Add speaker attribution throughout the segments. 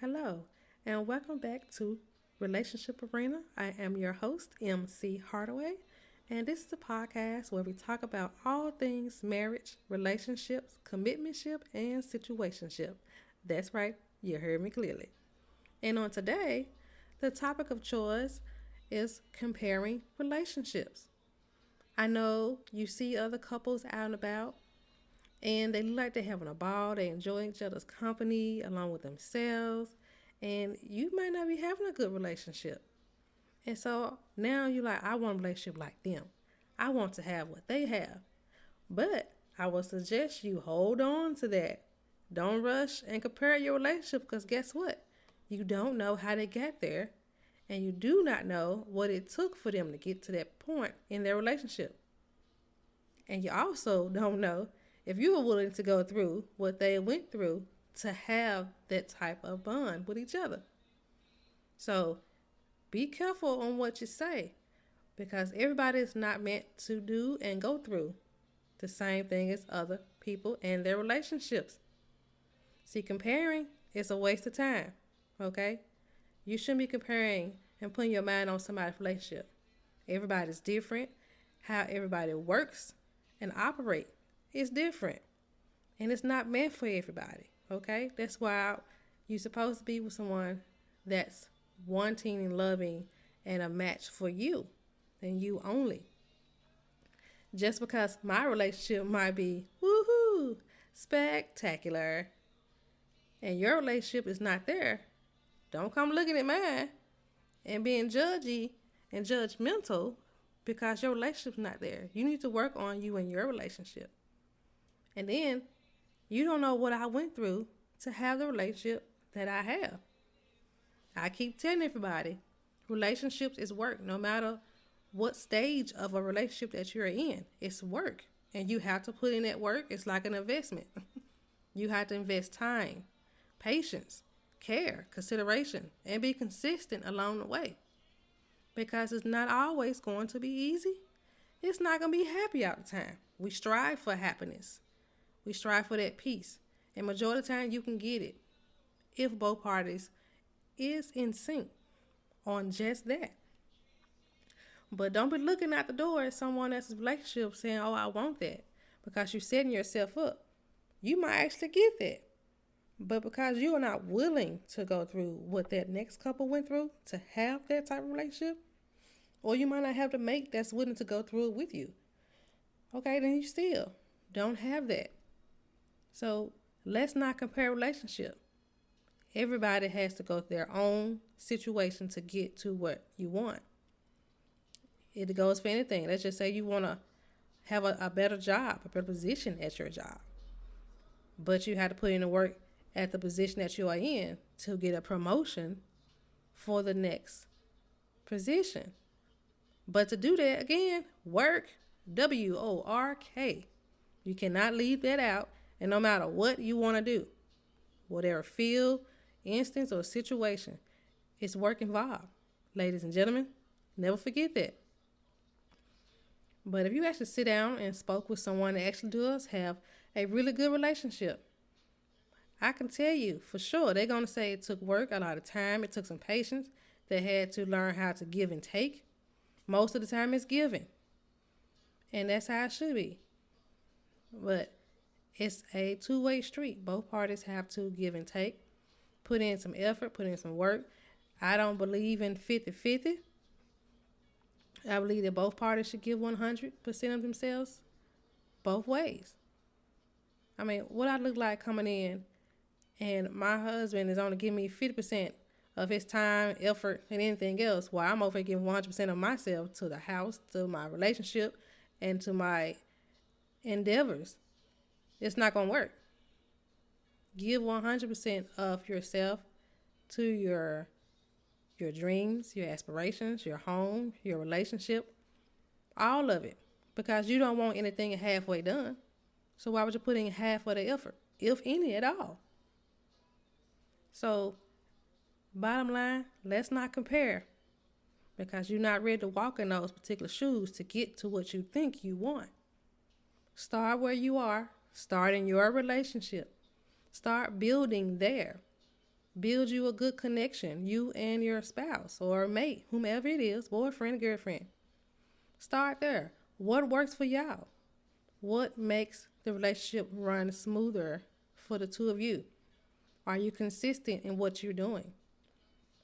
Speaker 1: Hello, and welcome back to Relationship Arena. I am your host, MC Hardaway, and this is a podcast where we talk about all things marriage, relationships, commitmentship, and situationship. That's right, you heard me clearly. And on today, the topic of choice is comparing relationships. I know you see other couples out and about, and they look like they're having a ball. They enjoy each other's company along with themselves, and you might not be having a good relationship. And so now you're like, I want a relationship like them. I want to have what they have. But I would suggest you hold on to that. Don't rush and compare your relationship because guess what? You don't know how they got there, and you do not know what it took for them to get to that point in their relationship. And you also don't know if you were willing to go through what they went through to have that type of bond with each other. So be careful on what you say because everybody is not meant to do and go through the same thing as other people and their relationships. See, comparing is a waste of time, okay? You shouldn't be comparing and putting your mind on somebody's relationship. Everybody's different. How everybody works and operate is different. And it's not meant for everybody, okay? That's why you're supposed to be with someone that's wanting and loving and a match for you and you only. Just because my relationship might be woohoo, spectacular, and your relationship is not there, don't come looking at mine and being judgy and judgmental because your relationship's not there. You need to work on you and your relationship. And then you don't know what I went through to have the relationship that I have. I keep telling everybody, relationships is work. No matter what stage of a relationship that you're in, it's work. And you have to put in that work. It's like an investment. You have to invest time, patience, care, consideration, and be consistent along the way. Because it's not always going to be easy. It's not going to be happy all the time. We strive for happiness. We strive for that peace. And majority of the time you can get it if both parties is in sync on just that. But don't be looking out the door at someone else's relationship saying, oh, I want that. Because you're setting yourself up. You might actually get that. But because you are not willing to go through what that next couple went through to have that type of relationship, or you might not have the mate that's willing to go through it with you. Okay, then you still don't have that. So let's not compare relationship. Everybody has to go through their own situation to get to what you want. It goes for anything. Let's just say you want to have a better job, a better position at your job. But you have to put in the work at the position that you are in to get a promotion for the next position. But to do that, again, work, WORK. You cannot leave that out. And no matter what you want to do, whatever field, instance, or situation, it's work involved. Ladies and gentlemen, never forget that. But if you actually sit down and spoke with someone that actually does have a really good relationship, I can tell you for sure they're going to say it took work, a lot of time, it took some patience. They had to learn how to give and take. Most of the time it's giving. And that's how it should be. But it's a two-way street. Both parties have to give and take. Put in some effort, put in some work. I don't believe in 50-50. I believe that both parties should give 100% of themselves both ways. I mean, what I look like coming in and my husband is only giving me 50% of his time, effort, and anything else, while I'm over here giving 100% of myself to the house, to my relationship, and to my endeavors. It's not going to work. Give 100% of yourself to your dreams, your aspirations, your home, your relationship, all of it. Because you don't want anything halfway done. So why would you put in half of the effort, if any at all? So bottom line, let's not compare. Because you're not ready to walk in those particular shoes to get to what you think you want. Start where you are. Start in your relationship. Start building there. Build you a good connection, you and your spouse or mate, whomever it is, boyfriend, girlfriend. Start there. What works for y'all? What makes the relationship run smoother for the two of you? Are you consistent in what you're doing?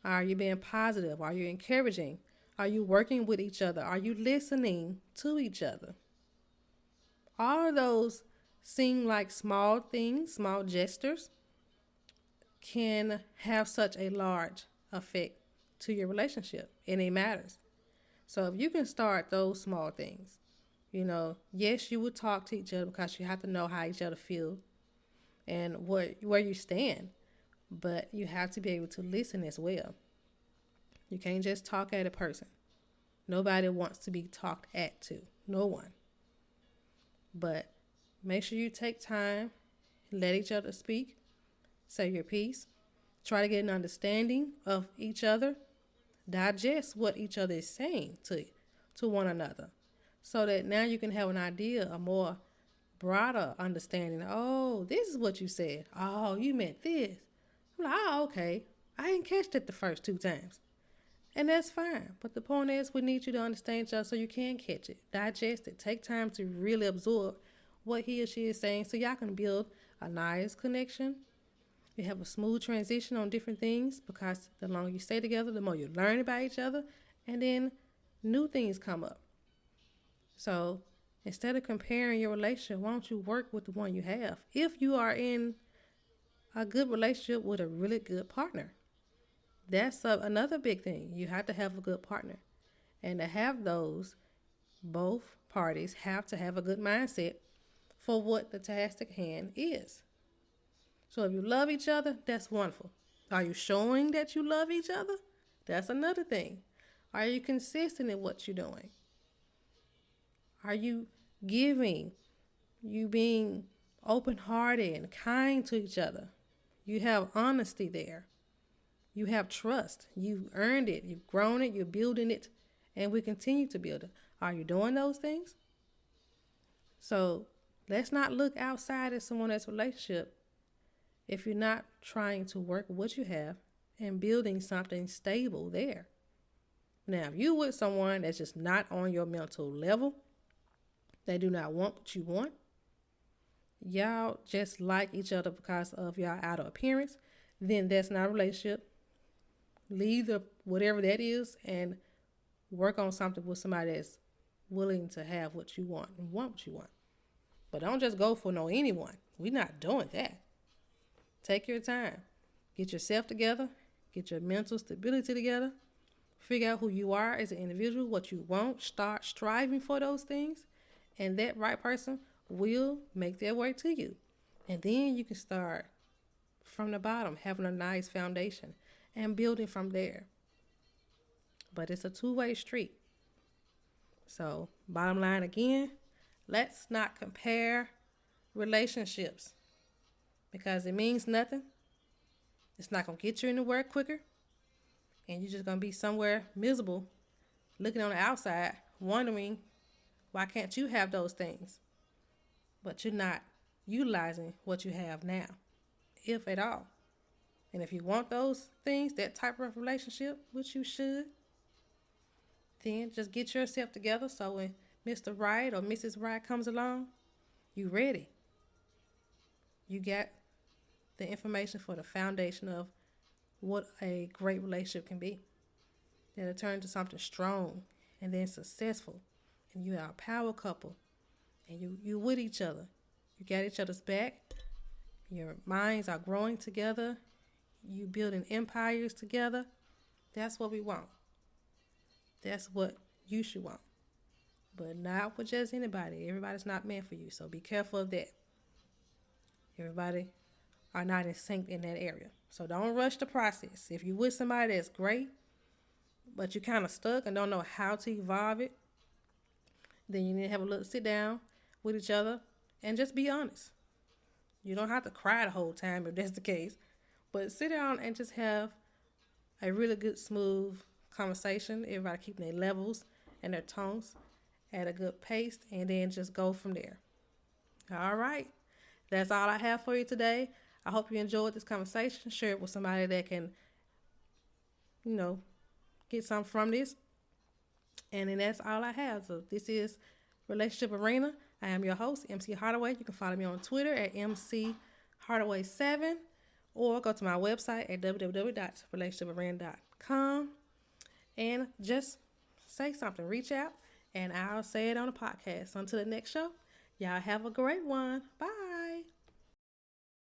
Speaker 1: Are you being positive? Are you encouraging? Are you working with each other? Are you listening to each other? All of those seem like small things, small gestures, can have such a large effect to your relationship, and it matters. So if you can start those small things, yes, you would talk to each other because you have to know how each other feel and where you stand, but you have to be able to listen as well. You can't just talk at a person. Nobody wants to be talked at to. No one. But make sure you take time, let each other speak, say your piece, try to get an understanding of each other, digest what each other is saying to one another, so that now you can have an idea, a more broader understanding. Oh, this is what you said. Oh, you meant this. I'm like, oh, okay. I didn't catch that the first 2 times. And that's fine. But the point is, we need you to understand each other so you can catch it, digest it, take time to really absorb what he or she is saying so y'all can build a nice connection. You have a smooth transition on different things because the longer you stay together, the more you learn about each other, and then new things come up. So instead of comparing your relationship, why don't you work with the one you have? If you are in a good relationship with a really good partner, that's another big thing. You have to have a good partner. And to have those, both parties have to have a good mindset for what the task at hand is. So if you love each other, that's wonderful. Are you showing that you love each other? That's another thing. Are you consistent in what you're doing? Are you giving? You being open-hearted and kind to each other? You have honesty there. You have trust. You've earned it. You've grown it. You're building it. And we continue to build it. Are you doing those things? So let's not look outside at someone else's relationship if you're not trying to work with what you have and building something stable there. Now, if you're with someone that's just not on your mental level, they do not want what you want, y'all just like each other because of your outer appearance, then that's not a relationship. Leave whatever that is and work on something with somebody that's willing to have what you want and want what you want. But don't just go for anyone. We're not doing that. Take your time. Get yourself together. Get your mental stability together. Figure out who you are as an individual, what you want. Start striving for those things. And that right person will make their way to you. And then you can start from the bottom, having a nice foundation and building from there. But it's a two-way street. So bottom line again, let's not compare relationships because it means nothing. It's not going to get you anywhere quicker. And you're just going to be somewhere miserable looking on the outside, wondering why can't you have those things? But you're not utilizing what you have now, if at all. And if you want those things, that type of relationship, which you should, then just get yourself together so when Mr. Right or Mrs. Right comes along, you ready. You got the information for the foundation of what a great relationship can be. That'll turn into something strong and then successful. And you are a power couple. And you with each other. You got each other's back. Your minds are growing together. You building empires together. That's what we want. That's what you should want. But not with just anybody. Everybody's not meant for you. So be careful of that. Everybody are not in sync in that area. So don't rush the process. If you're with somebody that's great, but you're kind of stuck and don't know how to evolve it, then you need to have a little sit down with each other and just be honest. You don't have to cry the whole time if that's the case. But sit down and just have a really good, smooth conversation. Everybody keeping their levels and their tones at a good pace, and then just go from there. All right. That's all I have for you today. I hope you enjoyed this conversation. Share it with somebody that can, you know, get something from this. And then that's all I have. So this is Relationship Arena. I am your host, MC Hardaway. You can follow me on Twitter at MC Hardaway7 or go to my website at www.relationshiparena.com and just say something. Reach out and I'll say it on the podcast. Until the next show, y'all have a great one. Bye.